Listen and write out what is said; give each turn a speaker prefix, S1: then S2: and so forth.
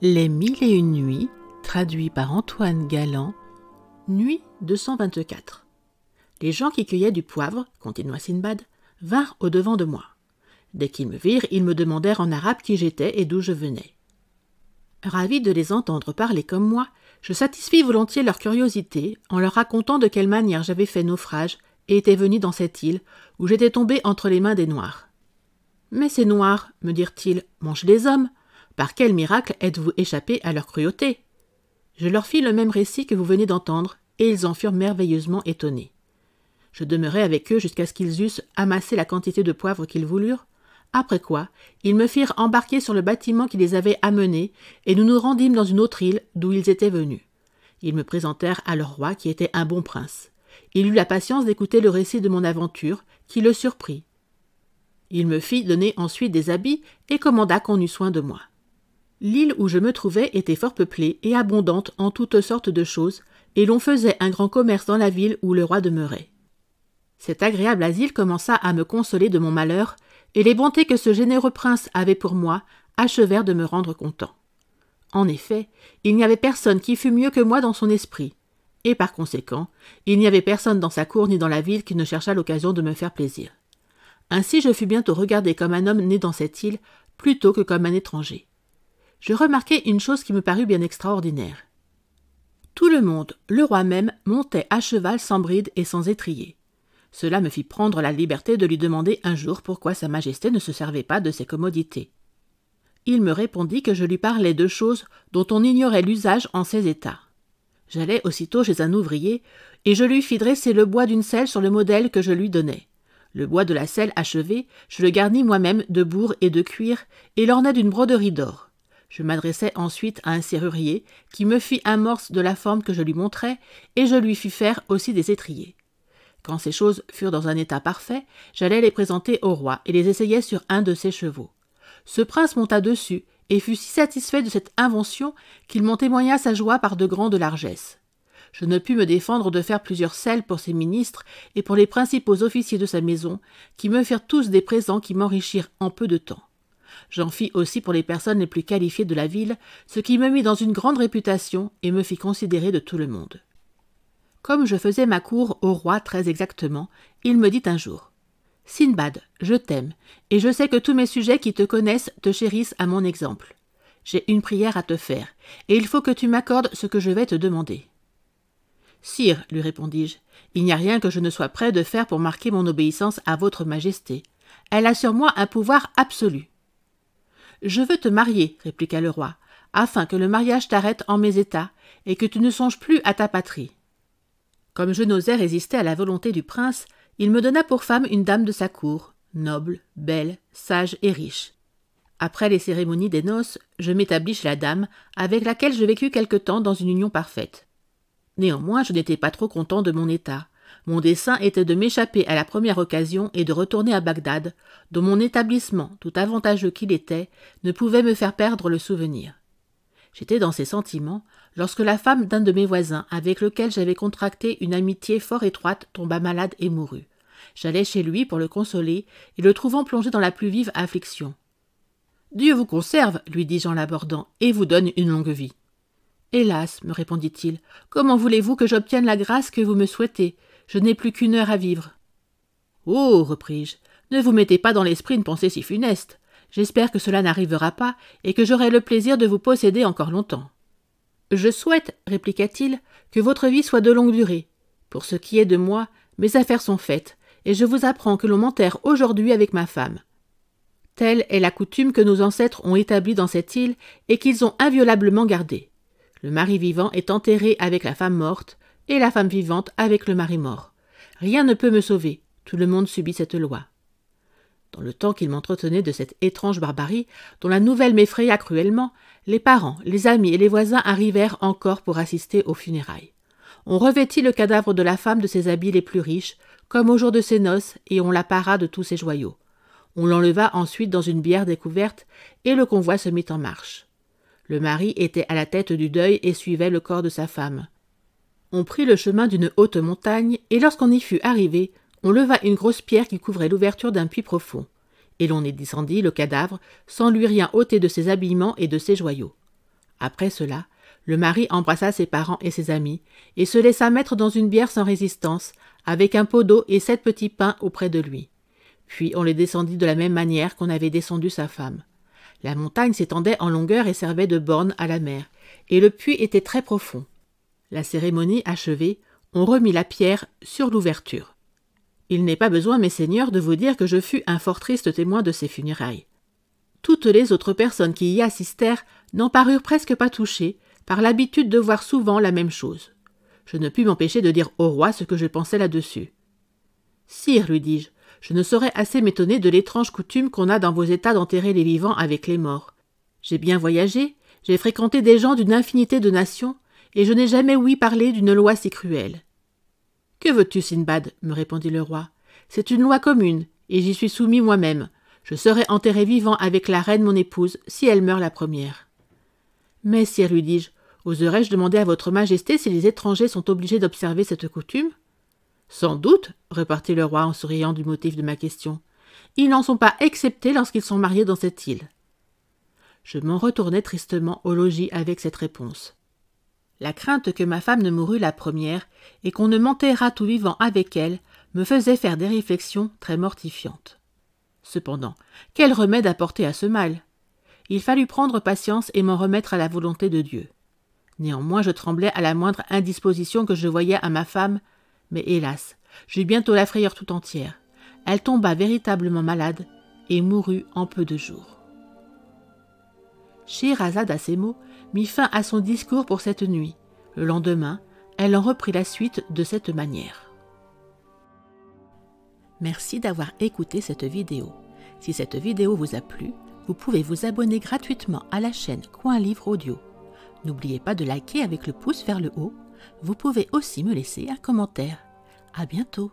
S1: Les mille et une nuits, traduit par Antoine Galland, nuit 224. Les gens qui cueillaient du poivre, continua Sinbad, vinrent au-devant de moi. Dès qu'ils me virent, ils me demandèrent en arabe qui j'étais et d'où je venais. Ravi de les entendre parler comme moi, je satisfis volontiers leur curiosité en leur racontant de quelle manière j'avais fait naufrage et étais venu dans cette île où j'étais tombé entre les mains des Noirs. « Mais ces Noirs, me dirent-ils, mangent les hommes. Par quel miracle êtes-vous échappé à leur cruauté ?» Je leur fis le même récit que vous venez d'entendre, et ils en furent merveilleusement étonnés. Je demeurai avec eux jusqu'à ce qu'ils eussent amassé la quantité de poivre qu'ils voulurent, après quoi ils me firent embarquer sur le bâtiment qui les avait amenés, et nous nous rendîmes dans une autre île d'où ils étaient venus. Ils me présentèrent à leur roi, qui était un bon prince. Il eut la patience d'écouter le récit de mon aventure, qui le surprit. Il me fit donner ensuite des habits et commanda qu'on eût soin de moi. L'île où je me trouvais était fort peuplée et abondante en toutes sortes de choses, et l'on faisait un grand commerce dans la ville où le roi demeurait. Cet agréable asile commença à me consoler de mon malheur, et les bontés que ce généreux prince avait pour moi achevèrent de me rendre content. En effet, il n'y avait personne qui fût mieux que moi dans son esprit, et par conséquent, il n'y avait personne dans sa cour ni dans la ville qui ne cherchât l'occasion de me faire plaisir. Ainsi je fus bientôt regardé comme un homme né dans cette île, plutôt que comme un étranger. Je remarquai une chose qui me parut bien extraordinaire. Tout le monde, le roi même, montait à cheval sans bride et sans étrier. Cela me fit prendre la liberté de lui demander un jour pourquoi sa majesté ne se servait pas de ces commodités. Il me répondit que je lui parlais de choses dont on ignorait l'usage en ces états. J'allai aussitôt chez un ouvrier, et je lui fis dresser le bois d'une selle sur le modèle que je lui donnais. Le bois de la selle achevé, je le garnis moi-même de bourre et de cuir, et l'ornai d'une broderie d'or. Je m'adressai ensuite à un serrurier, qui me fit un morse de la forme que je lui montrais, et je lui fis faire aussi des étriers. Quand ces choses furent dans un état parfait, j'allai les présenter au roi et les essayai sur un de ses chevaux. Ce prince monta dessus et fut si satisfait de cette invention qu'il m'en témoigna sa joie par de grandes largesses. Je ne pus me défendre de faire plusieurs selles pour ses ministres et pour les principaux officiers de sa maison, qui me firent tous des présents qui m'enrichirent en peu de temps. J'en fis aussi pour les personnes les plus qualifiées de la ville, ce qui me mit dans une grande réputation et me fit considérer de tout le monde. Comme je faisais ma cour au roi très exactement, il me dit un jour « Sinbad, je t'aime, et je sais que tous mes sujets qui te connaissent te chérissent à mon exemple. J'ai une prière à te faire, et il faut que tu m'accordes ce que je vais te demander. » « Sire, lui répondis-je, il n'y a rien que je ne sois prêt de faire pour marquer mon obéissance à votre majesté. Elle a sur moi un pouvoir absolu. »« Je veux te marier, répliqua le roi, afin que le mariage t'arrête en mes états, et que tu ne songes plus à ta patrie. » Comme je n'osais résister à la volonté du prince, il me donna pour femme une dame de sa cour, noble, belle, sage et riche. Après les cérémonies des noces, je m'établis chez la dame, avec laquelle je vécus quelque temps dans une union parfaite. Néanmoins, je n'étais pas trop content de mon état. Mon dessein était de m'échapper à la première occasion et de retourner à Bagdad, dont mon établissement, tout avantageux qu'il était, ne pouvait me faire perdre le souvenir. J'étais dans ces sentiments lorsque la femme d'un de mes voisins, avec lequel j'avais contracté une amitié fort étroite, tomba malade et mourut. J'allai chez lui pour le consoler, et le trouvant plongé dans la plus vive affliction. « Dieu vous conserve, lui dis-je en l'abordant, et vous donne une longue vie. »« Hélas, me répondit-il, comment voulez-vous que j'obtienne la grâce que vous me souhaitez? Je n'ai plus qu'une heure à vivre. »« Oh, repris-je, ne vous mettez pas dans l'esprit une pensée si funeste. J'espère que cela n'arrivera pas et que j'aurai le plaisir de vous posséder encore longtemps. »« Je souhaite, répliqua-t-il, que votre vie soit de longue durée. Pour ce qui est de moi, mes affaires sont faites, et je vous apprends que l'on m'enterre aujourd'hui avec ma femme. Telle est la coutume que nos ancêtres ont établie dans cette île et qu'ils ont inviolablement gardée. Le mari vivant est enterré avec la femme morte, et la femme vivante avec le mari mort. Rien ne peut me sauver, tout le monde subit cette loi. » Dans le temps qu'il m'entretenait de cette étrange barbarie, dont la nouvelle m'effraya cruellement, les parents, les amis et les voisins arrivèrent encore pour assister aux funérailles. On revêtit le cadavre de la femme de ses habits les plus riches, comme au jour de ses noces, et on la para de tous ses joyaux. On l'enleva ensuite dans une bière découverte, et le convoi se mit en marche. Le mari était à la tête du deuil et suivait le corps de sa femme. On prit le chemin d'une haute montagne, et lorsqu'on y fut arrivé, on leva une grosse pierre qui couvrait l'ouverture d'un puits profond, et l'on y descendit le cadavre, sans lui rien ôter de ses habillements et de ses joyaux. Après cela, le mari embrassa ses parents et ses amis et se laissa mettre dans une bière sans résistance, avec un pot d'eau et 7 petits pains auprès de lui. Puis on les descendit de la même manière qu'on avait descendu sa femme. La montagne s'étendait en longueur et servait de borne à la mer, et le puits était très profond. La cérémonie achevée, on remit la pierre sur l'ouverture. Il n'est pas besoin, mes seigneurs, de vous dire que je fus un fort triste témoin de ces funérailles. Toutes les autres personnes qui y assistèrent n'en parurent presque pas touchées, par l'habitude de voir souvent la même chose. Je ne pus m'empêcher de dire au roi ce que je pensais là-dessus. « Sire, lui dis-je, je ne saurais assez m'étonner de l'étrange coutume qu'on a dans vos États d'enterrer les vivants avec les morts. J'ai bien voyagé, j'ai fréquenté des gens d'une infinité de nations, et je n'ai jamais ouï parler d'une loi si cruelle. »« Que veux-tu, Sinbad ?» me répondit le roi. « C'est une loi commune, et j'y suis soumis moi-même. Je serai enterré vivant avec la reine mon épouse, si elle meurt la première. »« Mais, sire, lui dis-je, oserais-je demander à votre majesté si les étrangers sont obligés d'observer cette coutume ?»« Sans doute, repartit le roi en souriant du motif de ma question. Ils n'en sont pas exceptés lorsqu'ils sont mariés dans cette île. » Je m'en retournai tristement au logis avec cette réponse. La crainte que ma femme ne mourût la première et qu'on ne m'enterrât tout vivant avec elle me faisait faire des réflexions très mortifiantes. Cependant, quel remède apporter à ce mal? Il fallut prendre patience et m'en remettre à la volonté de Dieu. Néanmoins, je tremblais à la moindre indisposition que je voyais à ma femme, mais hélas, j'eus bientôt la frayeur tout entière. Elle tomba véritablement malade et mourut en peu de jours. Scheherazade, à ces mots, mit fin à son discours pour cette nuit. Le lendemain, elle en reprit la suite de cette manière. Merci d'avoir écouté cette vidéo. Si cette vidéo vous a plu, vous pouvez vous abonner gratuitement à la chaîne Coin Livre Audio. N'oubliez pas de liker avec le pouce vers le haut. Vous pouvez aussi me laisser un commentaire. À bientôt.